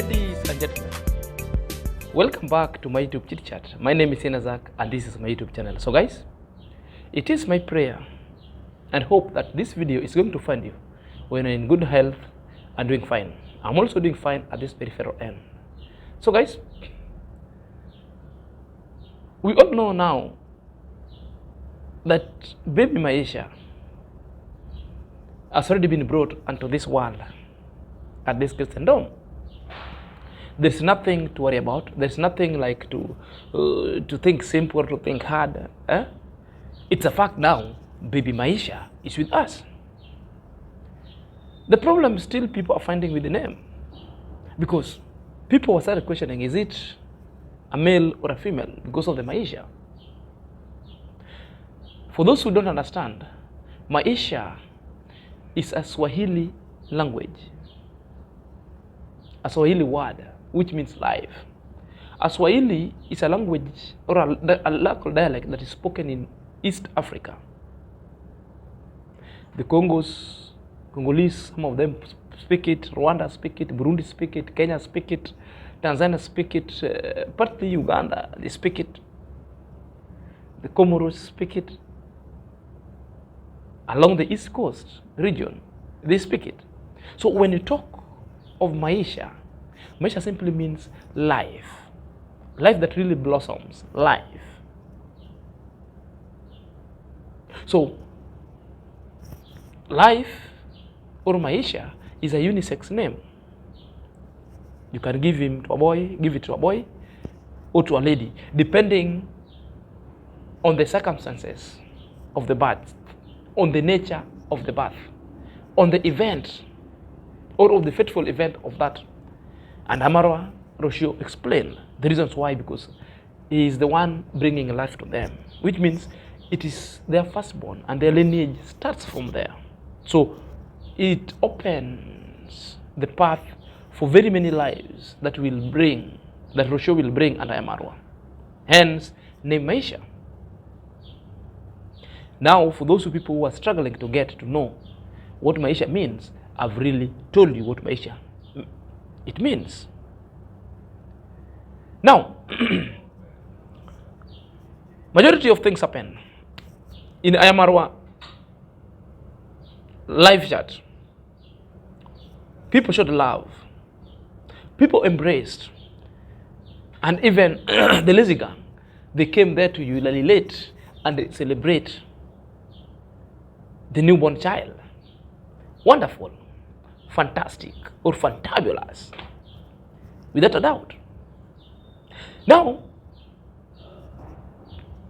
Ladies and gentlemen, welcome back to my YouTube chit chat. My name is Inazak and this is my YouTube channel. So guys, it is my prayer and hope that this video is going to find you when you're in good health and doing fine. I'm also doing fine at this peripheral end. So guys, we all know now that baby Maisha has already been brought into this world at this Christendom. There's nothing to worry about. There's nothing like to think simple, to think hard. It's a fact now. Baby Maisha is with us. The problem still people are finding with the name, because people started questioning, is it a male or a female because of the Maisha? For those who don't understand, Maisha is a Swahili language, a Swahili word, which means life. A Swahili is a language or a local dialect that is spoken in East Africa. The Congolese, some of them speak it, Rwanda speak it, Burundi speak it, Kenya speak it, Tanzania speak it, partly Uganda, they speak it. The Comoros speak it. Along the East Coast region, they speak it. So when you talk of Maisha, Maisha simply means life. Life that really blossoms. Life. So, life or Maisha is a unisex name. You can give it to a boy or to a lady, depending on the circumstances of the birth, on the nature of the birth, on the event or of the fateful event of that. And IAM-MARWA, Rocio explained the reasons why, because he is the one bringing life to them, which means it is their firstborn and their lineage starts from there. So it opens the path for very many lives that Rocio will bring under IAM-MARWA. Hence, name Maisha. Now, for those people who are struggling to get to know what Maisha means, I've really told you what Maisha it means. Now, majority of things happen in IAM-MARWA live chat. People showed love. People embraced. And even the lazy gang, they came there to ululate and they celebrate the newborn child. Wonderful, fantastic, or fantabulous, without a doubt. Now,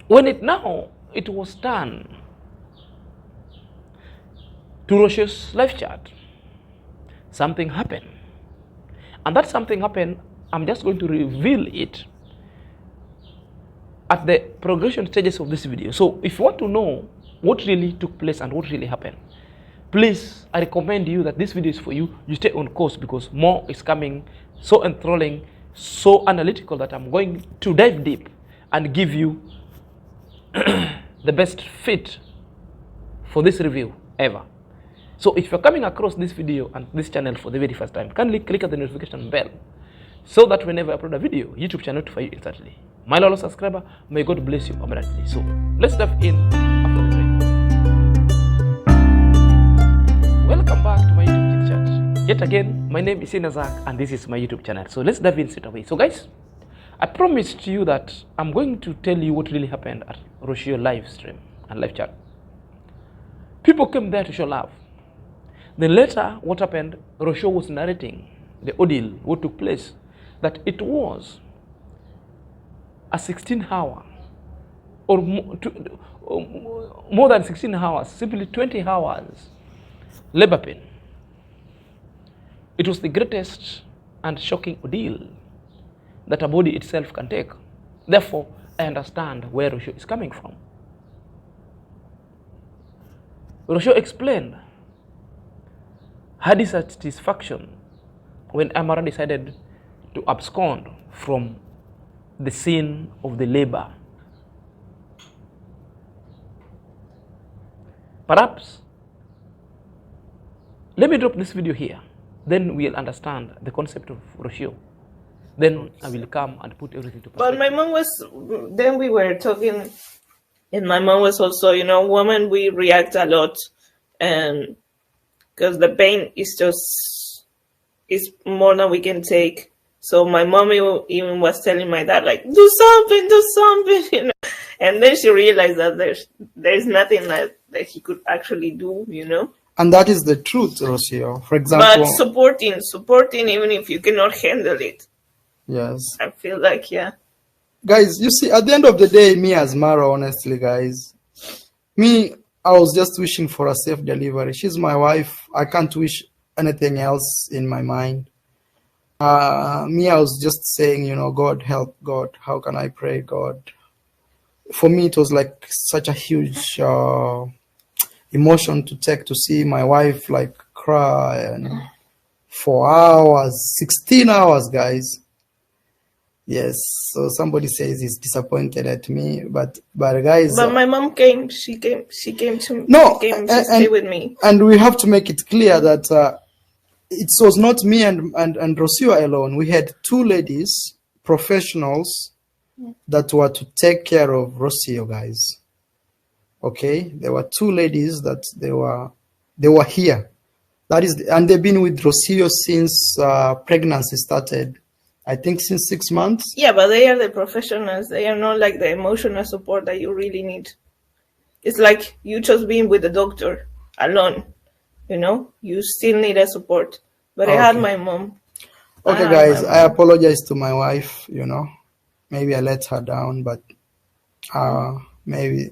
when it was done to Rocio's live chat, something happened. And that something happened, I'm just going to reveal it at the progression stages of this video. So if you want to know what really took place and what really happened, please, I recommend you that this video is for you. You stay on course, because more is coming, so enthralling, so analytical, that I'm going to dive deep and give you the best fit for this review ever. So if you're coming across this video and this channel for the very first time, kindly click at the notification bell so that whenever I upload a video, YouTube channel notify you instantly. My loyal subscriber, may God bless you abundantly. So let's dive in after the break. Welcome back to my YouTube chat. Yet again, my name is Inazak and this is my YouTube channel. So let's dive in straight away. So guys, I promised you that I'm going to tell you what really happened at Rocio live stream and live chat. People came there to show love. Then later, what happened, Rocio was narrating the ordeal, what took place, that it was a 16-hour or more than 16 hours, simply 20 hours labor pain. It was the greatest and shocking ordeal that a body itself can take. Therefore, I understand where Rocio is coming from. Rocio explained her dissatisfaction when IAM-MARWA decided to abscond from the scene of the labor. Perhaps, let me drop this video here then we'll understand the concept of Rocio. Then I will come and put everything to But perspective. my mom was, then we were talking, and my mom was also, women, we react a lot, and because the pain is more than we can take. So my mom even was telling my dad, like, do something, And then she realized that there's nothing that he could actually do, And that is the truth, Rocio. For example, But supporting, even if you cannot handle it. Yes. I feel like, yeah. Guys, you see, at the end of the day, me as Mara, honestly, guys, I was just wishing for a safe delivery. She's my wife. I can't wish anything else in my mind. I was just saying, God help, God. How can I pray, God? For me, it was like such a huge emotion to take to see my wife like cry and for hours, 16 hours, guys. Yes, so somebody says he's disappointed at me, but guys. But my mom came. She came to. No, she came to stay with me. And we have to make it clear that it was not me and Rocio alone. We had two ladies, professionals, that were to take care of Rocio, guys. Okay, there were two ladies that they were here. That is, and they've been with Rocio since pregnancy started. I think since 6 months. Yeah, but they are the professionals. They are not like the emotional support that you really need. It's like you just being with the doctor alone. You still need a support. But okay. I had my mom. Okay, guys, I apologize to my wife. Maybe I let her down, but maybe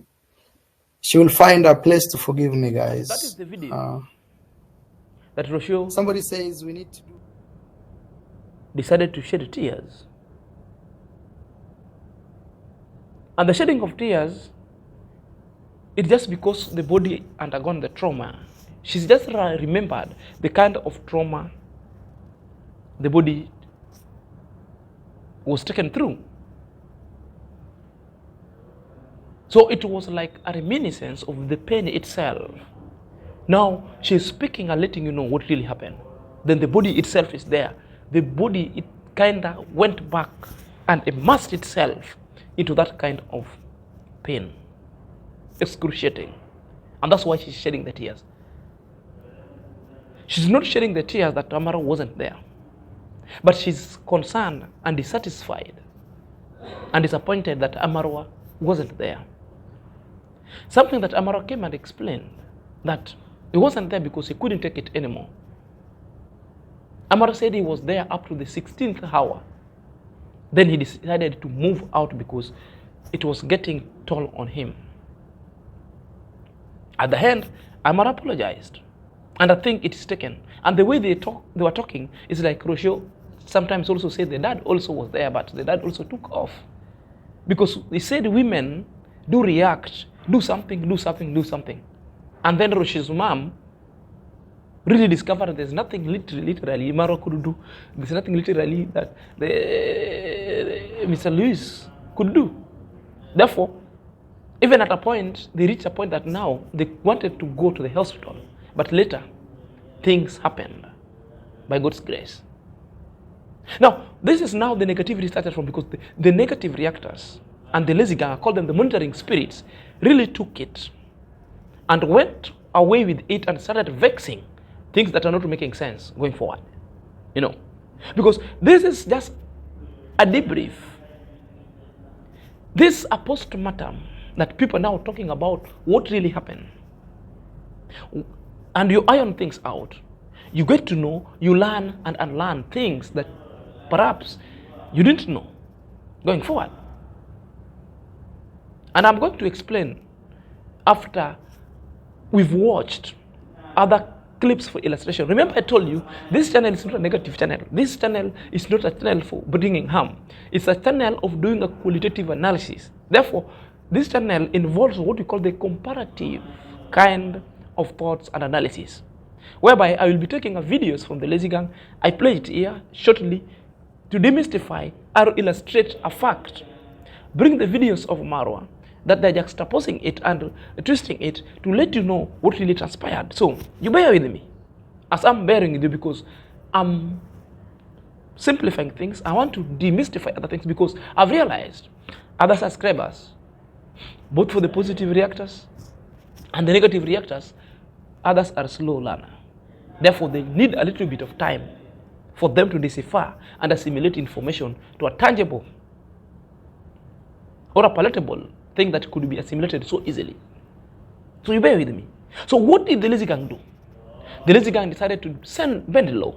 she will find a place to forgive me, guys. That is the video that Rocio, somebody says we need to do, decided to shed tears. And the shedding of tears, it's just because the body undergone the trauma. She's just remembered the kind of trauma the body was taken through. So it was like a reminiscence of the pain itself. Now she's speaking and letting you know what really happened. Then the body itself is there. The body, it kind of went back and immersed itself into that kind of pain. Excruciating. And that's why she's shedding the tears. She's not shedding the tears that Amara wasn't there. But she's concerned and dissatisfied and disappointed that Amarwa wasn't there. Something that Amara came and explained, that he wasn't there because he couldn't take it anymore. Amara said he was there up to the 16th hour. Then he decided to move out because it was getting toll on him. At the end, Amara apologized. And I think it is taken. And the way they were talking is like Rocio sometimes also said the dad also was there, but the dad also took off. Because he said women do react, do something. And then Rocio's mom really discovered there's nothing literally Maro could do. There's nothing literally that Mr. Lewis could do. Therefore, even at a point, they reached a point that now they wanted to go to the hospital. But later, things happened by God's grace. Now, this is now the negativity started from, because the negative reactors and the lazy gang, I call them the monitoring spirits, really took it and went away with it and started vexing things that are not making sense going forward. Because this is just a debrief. This a postmortem that people are now talking about what really happened. And you iron things out. You get to know, you learn and unlearn things that perhaps you didn't know going forward. And I'm going to explain after we've watched other clips for illustration. Remember, I told you this channel is not a negative channel. This channel is not a channel for bringing harm. It's a channel of doing a qualitative analysis. Therefore, this channel involves what we call the comparative kind of thoughts and analysis, whereby I will be taking videos from the Lazy Gang. I play it here shortly to demystify or illustrate a fact. Bring the videos of Marwa, that they're juxtaposing it and twisting it to let you know what really transpired. So you bear with me as I'm bearing with you, because I'm simplifying things. I want to demystify other things because I've realized other subscribers, both for the positive reactors and the negative reactors, others are slow learner. Therefore, they need a little bit of time for them to decipher and assimilate information to a tangible or a palatable thing that could be assimilated so easily. So you bear with me. So what did the lazy gang do? The lazy gang decided to bend the law.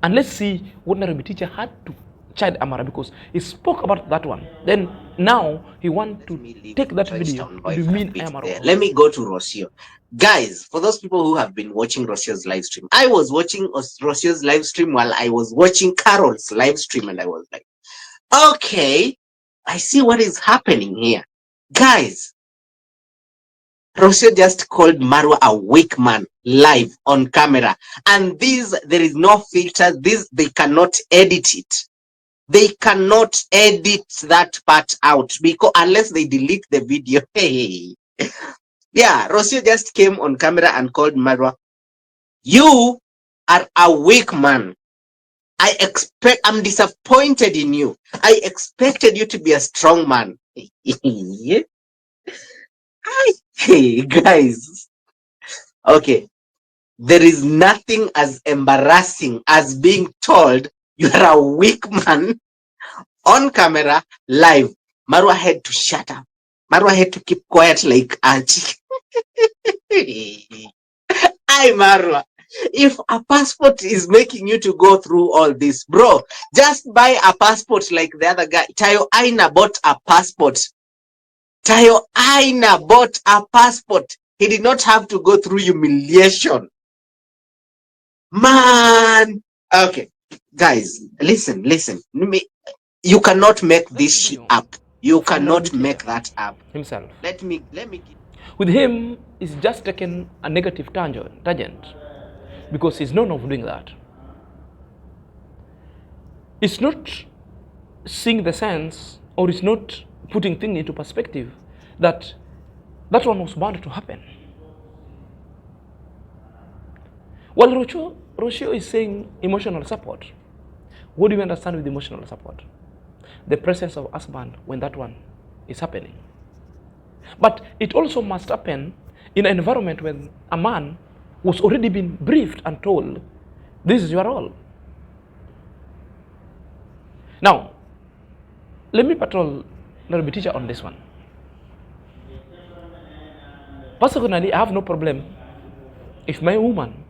And let's see what Nairobi teacher had to chide Amara, because he spoke about that one. Then now he wants to take that video to mean Amara. Let me go to Rocio. Guys, for those people who have been watching Rocio's live stream, I was watching Rocio's live stream while I was watching Carol's live stream, and I was like, okay, I see what is happening here. Guys, Rocio just called Marwa a weak man live on camera. And there is no filter. They cannot edit it. They cannot edit that part out because unless they delete the video. Hey. Yeah, Rocio just came on camera and called Marwa, you are a weak man. I'm disappointed in you. I expected you to be a strong man. Hey, guys. Okay. There is nothing as embarrassing as being told you are a weak man on camera live. Marwa had to shut up. Marwa had to keep quiet like Auntie. Hi, Marwa. If a passport is making you to go through all this, bro, just buy a passport like the other guy. Tayo Aina bought a passport. Tayo Aina bought a passport. He did not have to go through humiliation. Man. Okay. Guys, listen. You cannot make this shit up. You cannot make that up. Himself. Let me. With him, he's just taken a negative tangent because he's known of doing that. It's not seeing the sense, or it's not putting things into perspective that one was bound to happen. Well, Rocio is saying emotional support. What do you understand with emotional support? The presence of husband when that one is happening. But it also must happen in an environment when a man was already been briefed and told, this is your role. Now, let me patrol Nairobi teacher on this one. Personally, I have no problem if my woman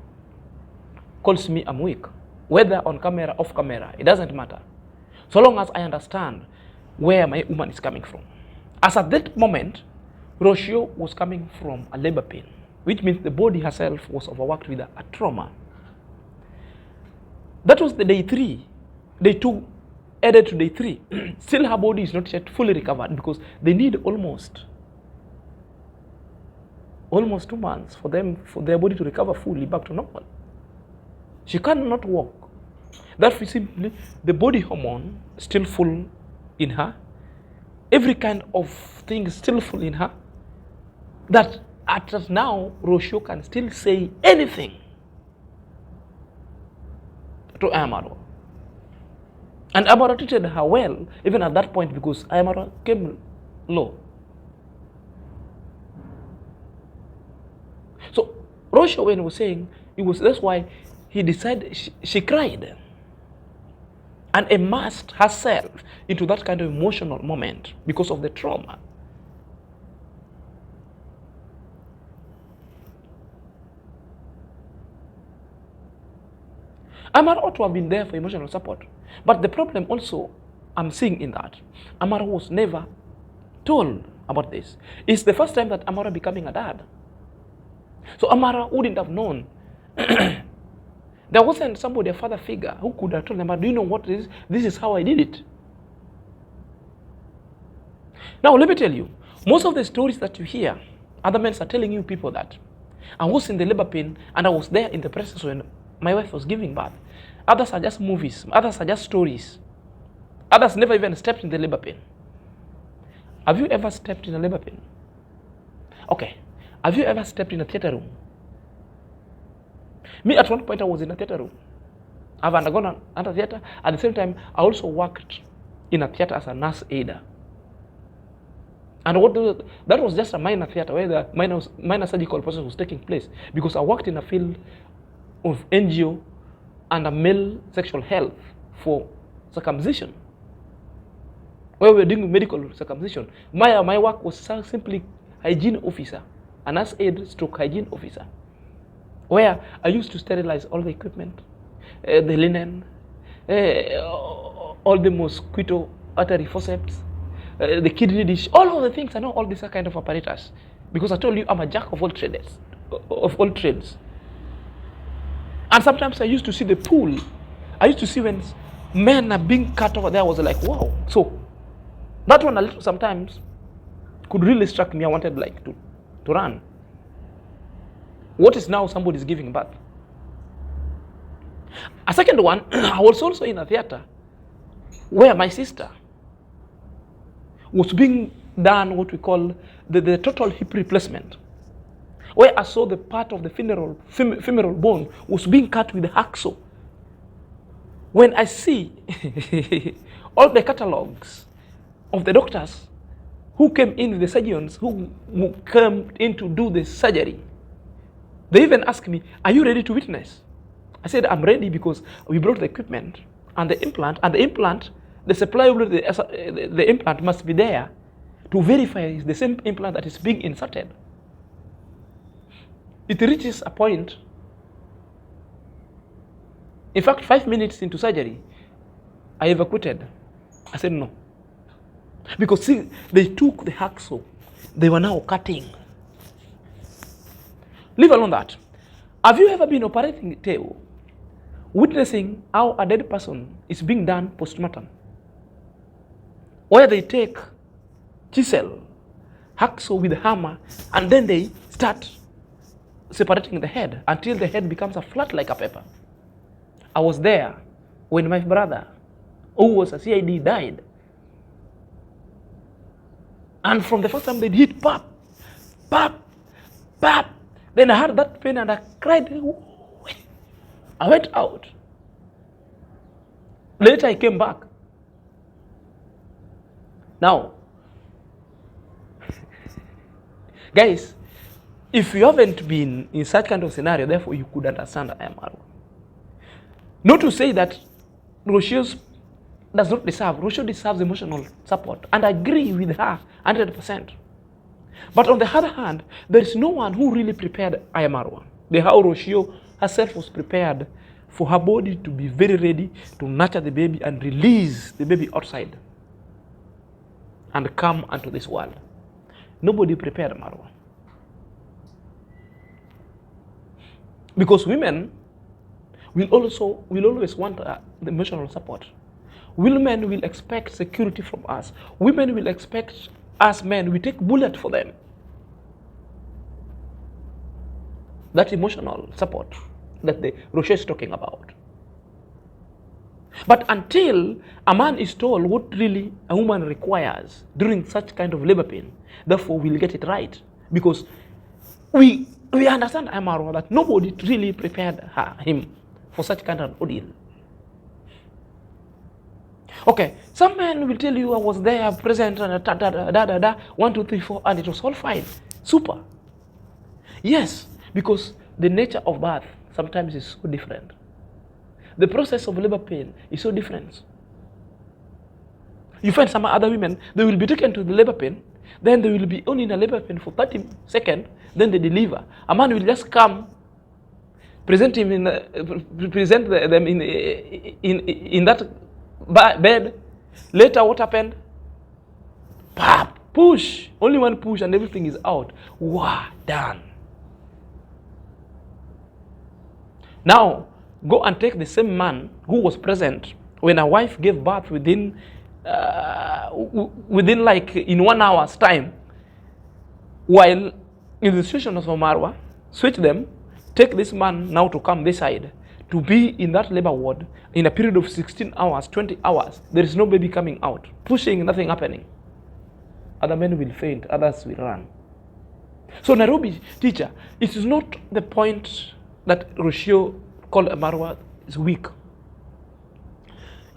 calls me I'm weak, whether on camera, off camera, it doesn't matter. So long as I understand where my woman is coming from. As at that moment, Rocio was coming from a labor pain, which means the body herself was overworked with a trauma. That was the day 3. Day 2 added to day 3. Still her body is not yet fully recovered because they need almost 2 months for their body to recover fully back to normal. She cannot walk. That is simply the body hormone still full in her. Every kind of thing is still full in her. That at now, Rocio can still say anything to IAM-MARWA. And IAM-MARWA treated her well, even at that point, because IAM-MARWA came low. So Rocio, when he was saying, that's why he decided, she cried and immersed herself into that kind of emotional moment because of the trauma. Amara ought to have been there for emotional support. But the problem also I'm seeing in that, Amara was never told about this. It's the first time that Amara becoming a dad. So Amara wouldn't have known. There wasn't somebody, a father figure, who could have told them, do you know what it is? This is how I did it. Now, let me tell you, most of the stories that you hear, other men are telling you people that I was in the labor pain and I was there in the presence when my wife was giving birth. Others are just movies. Others are just stories. Others never even stepped in the labor pain. Have you ever stepped in a labor pain? Okay. Have you ever stepped in a theater room? Me, at one point, I was in a theater room. I've undergone another theater. At the same time, I also worked in a theater as a nurse aider. And that was just a minor theater where the minor surgical process was taking place, because I worked in a field of NGO and a male sexual health for circumcision, where we were doing medical circumcision. My work was simply hygiene officer, a nurse aide stroke hygiene officer, where I used to sterilize all the equipment, the linen, all the mosquito artery forceps, the kidney dish, all of the things. I know all these are kind of apparatus, because I told you I'm a jack of all trades, And sometimes I used to see the pool. I used to see when men are being cut over there. I was like, wow. So that one a little sometimes could really struck me. I wanted like to run. What is now somebody's giving birth? A second one, I was also in a theater where my sister was being done what we call the total hip replacement, where I saw the part of the femoral bone was being cut with the hacksaw. When I see all the catalogs of the doctors who came in, the surgeons who came in to do the surgery, they even asked me, are you ready to witness? I said, I'm ready, because we brought the equipment and the implant, the supply of the implant must be there to verify it's the same implant that is being inserted. It reaches a point, in fact, 5 minutes into surgery, I evacuated. I said no. Because see, they took the hacksaw, they were now cutting. Leave alone that. Have you ever been operating table, witnessing how a dead person is being done post-mortem? Where they take chisel, hacksaw with a hammer, and then they start separating the head until the head becomes a flat like a paper. I was there when my brother, who was a CID, died. And from the first time they hit, pop, pop, pop, then I heard that pain and I cried. I went out. Later I came back. Now, guys, if you haven't been in such kind of scenario, therefore you could understand IAM-MARWA. Not to say that Rocio does not deserve. Rocio deserves emotional support, and I agree with her 100%. But on the other hand, there is no one who really prepared IAM-MARWA. How Rocio herself was prepared for her body to be very ready to nurture the baby and release the baby outside and come unto this world. Nobody prepared Marwa. Because women will always want the emotional support. Women will expect security from us. Women will expect us men, we take bullet for them. That emotional support that the Rocio is talking about. But until a man is told what really a woman requires during such kind of labor pain, therefore we'll get it right. Because we understand IAM-MARWA that nobody really prepared him for such kind of ordeal. Okay, some men will tell you I was there, present, and 1, 2, 3, 4, and it was all fine. Super. Yes, because the nature of birth sometimes is so different. The process of labor pain is so different. You find some other women, they will be taken to the labor pain, then they will be only in a labor pain for 30 seconds, then they deliver. A man will just come, present them in that bed. Later, what happened? Pop, push. Only one push and everything is out. Wow, done. Now, go and take the same man who was present when a wife gave birth within like in 1 hour's time, while in the situation of Marwa, switch them, take this man now to come this side, to be in that labor ward in a period of 16 hours, 20 hours, there is no baby coming out, pushing, nothing happening. Other men will faint, others will run. So Nairobi teacher, it is not the point that Rocio called Marwa is weak.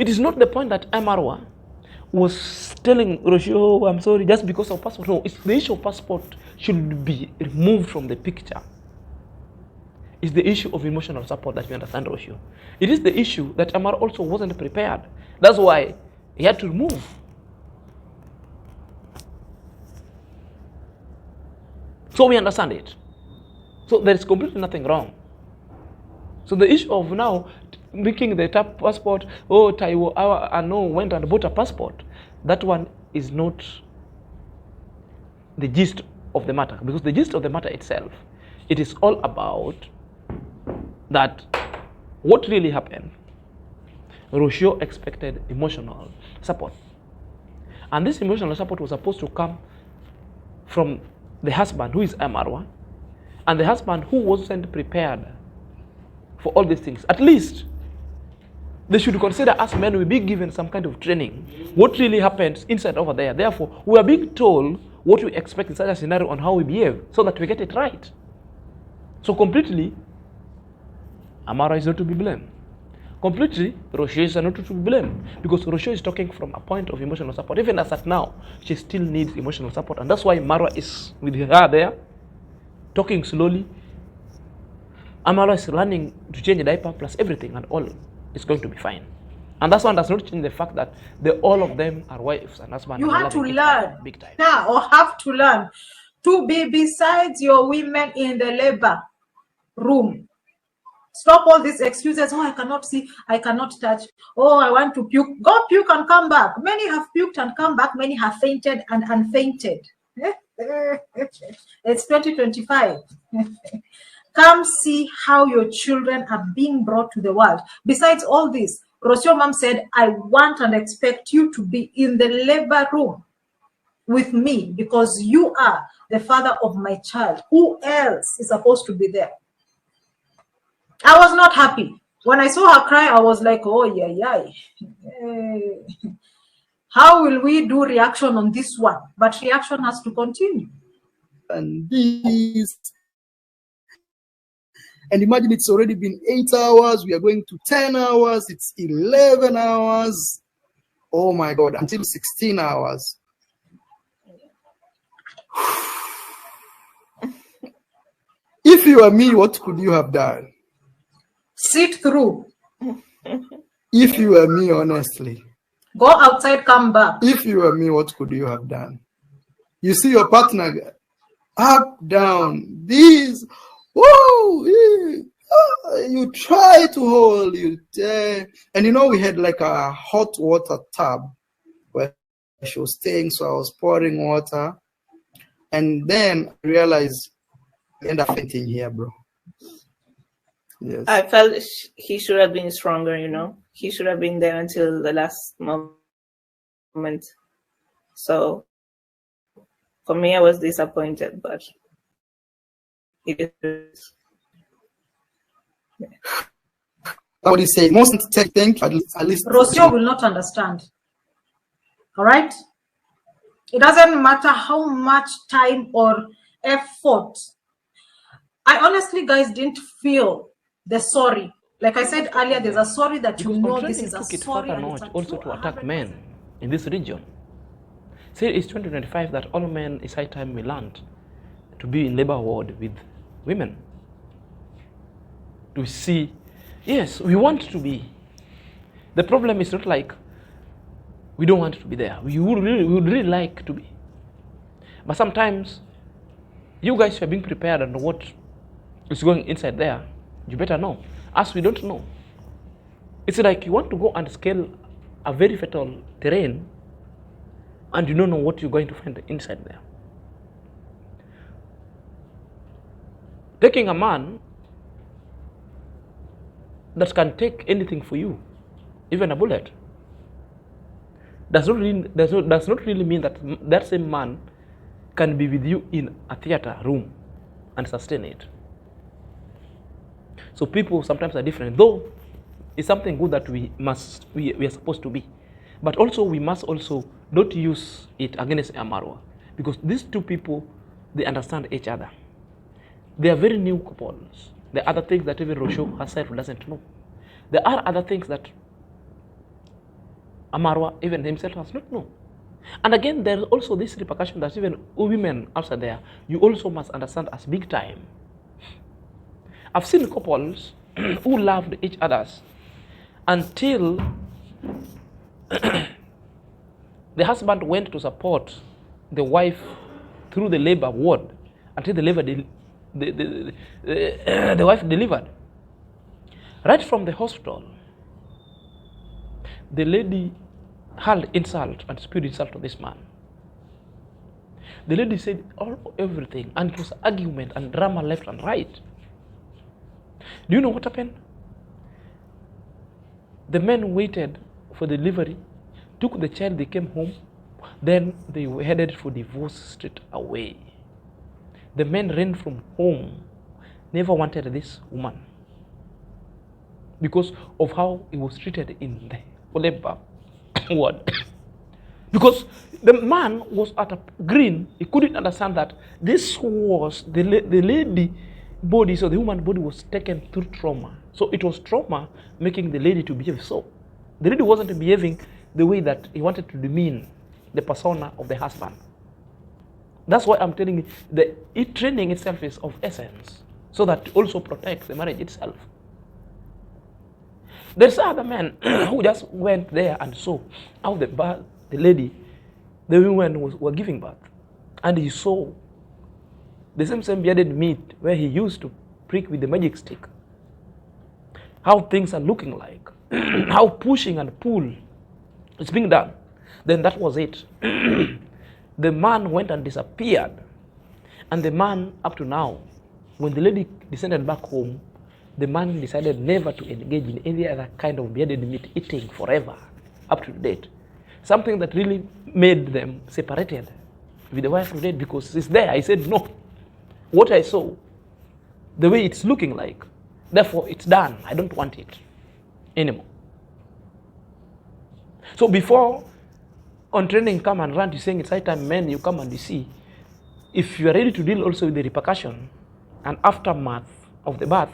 It is not the point that IAM-MARWA was telling Rocio, oh, I'm sorry, just because of passport. No, it's the issue of passport should be removed from the picture. It's the issue of emotional support that we understand, Rocio. It is the issue that IAM-MARWA also wasn't prepared. That's why he had to remove. So we understand it. So there is completely nothing wrong. So the issue of now making the tap passport, oh, Taiwo, I know, went and bought a passport, that one is not the gist of the matter. Because the gist of the matter itself, it is all about that what really happened. Rocio expected emotional support. And this emotional support was supposed to come from the husband, who is IAM-MARWA, and the husband who wasn't prepared for all these things. At least they should consider us men will be given some kind of training. What really happens inside over there. Therefore, we are being told what we expect in such a scenario on how we behave so that we get it right. So completely, IAM-MARWA is not to be blamed. Completely, Rocio is not to be blamed, because Rocio is talking from a point of emotional support. Even as at now, she still needs emotional support, and that's why IAM-MARWA is with her there, talking slowly. IAM-MARWA is learning to change a diaper plus everything, and all is going to be fine. And that one does not change the fact that all of them are wives and husbands. You have to learn big time now, or have to learn to be besides your women in the labor room. Stop all these excuses. Oh, I cannot see, I cannot touch. Oh, I want to puke. Go puke and come back. Many have puked and come back. Many have fainted and unfainted. It's 2025. Come see how your children are being brought to the world. Besides all this, Rocio mom said, I want and expect you to be in the labor room with me because you are the father of my child. Who else is supposed to be there? I was not happy. When I saw her cry, I was like, oh, yeah. How will we do reaction on this one? But reaction has to continue. And this. And imagine it's already been 8 hours. We are going to 10 hours. It's 11 hours. Oh my God, until 16 hours. If you are me, what could you have done? Sit through. If you were me, honestly. Go outside, come back. If you were me, what could you have done? You see your partner up, down, this, whoa, you try to hold, and you know, we had like a hot water tub where she was staying, so I was pouring water, and then I realized I end up fainting here, bro. Yes. I felt he should have been stronger, you know. He should have been there until the last moment. So for me, I was disappointed, but it is. Somebody say, most thank you, at least. Rocio will not understand. All right? It doesn't matter how much time or effort. I honestly, guys, didn't feel the sorry. Like I said earlier, there's a sorry that because you know this is a took it sorry. further notch also to attack men in this region. Say it's 2025 that all men, it's high time we learned to be in labor ward with women. To see, yes, we want to be. The problem is not like we don't want to be there. We would really like to be. But sometimes you guys are being prepared on what is going inside there. You better know. Us, we don't know. It's like you want to go and scale a very fertile terrain and you don't know what you're going to find inside there. Taking a man that can take anything for you, even a bullet, does not really mean that that same man can be with you in a theater room and sustain it. So people sometimes are different, though it's something good that we are supposed to be. But also we must also not use it against IAM-MARWA, because these two people, they understand each other. They are very new couples. There are other things that even Rocio herself doesn't know. There are other things that IAM-MARWA even himself has not known. And again, there's also this repercussion that even women outside there, you also must understand as big time. I've seen couples who loved each other until the husband went to support the wife through the labor ward until the wife delivered. Right from the hospital, the lady hurled insult and spewed insult to this man. The lady said everything, and it was argument and drama left and right. Do you know what happened? The men waited for delivery, took the child, they came home, then they were headed for divorce straight away. The men ran from home, never wanted this woman because of how he was treated in the labor ward. Because the man was at a green, he couldn't understand that this was the lady body, so the human body was taken through trauma. So it was trauma making the lady to behave so. The lady wasn't behaving the way that he wanted to demean the persona of the husband. That's why I'm telling you, the training itself is of essence, so that it also protects the marriage itself. There's other men who just went there and saw how the lady, the women were giving birth. And he saw the same bearded meat where he used to prick with the magic stick. How things are looking like, how pushing and pull is being done. Then that was it. The man went and disappeared. And the man, up to now, when the lady descended back home, the man decided never to engage in any other kind of bearded meat eating forever, up to date. Something that really made them separated with the wife today, because it's there. I said, no, what I saw, the way it's looking like, therefore it's done. I don't want it anymore. So before on training come and run, you're saying it's high time men, you come and you see, if you are ready to deal also with the repercussion and aftermath of the birth,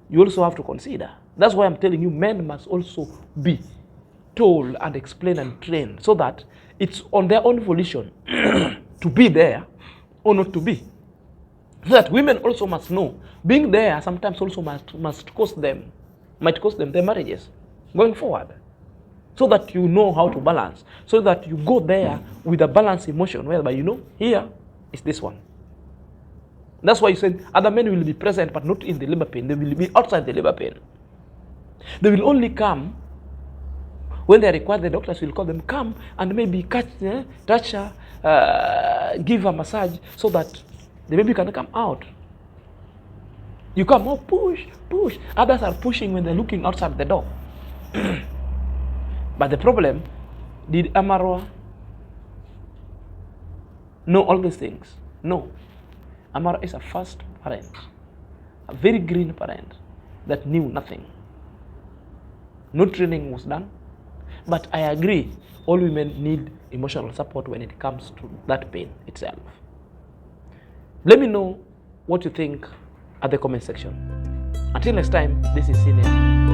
you also have to consider. That's why I'm telling you, men must also be told and explained and trained so that it's on their own volition to be there or not to be. So that women also must know, being there sometimes also might cost them their marriages going forward. So that you know how to balance. So that you go there with a balanced emotion, whereby you know, here is this one. That's why you said other men will be present but not in the labor pain. They will be outside the labor pain. They will only come when they are required. The doctors will call them, come and maybe touch her, give her massage so that the baby can come out. You come, oh, push. Others are pushing when they're looking outside the door. But the problem, did IAM-MARWA know all these things? No. IAM-MARWA is a first parent, a very green parent that knew nothing. No training was done. But I agree, all women need emotional support when it comes to that pain itself. Let me know what you think at the comment section. Until next time, this is Senior.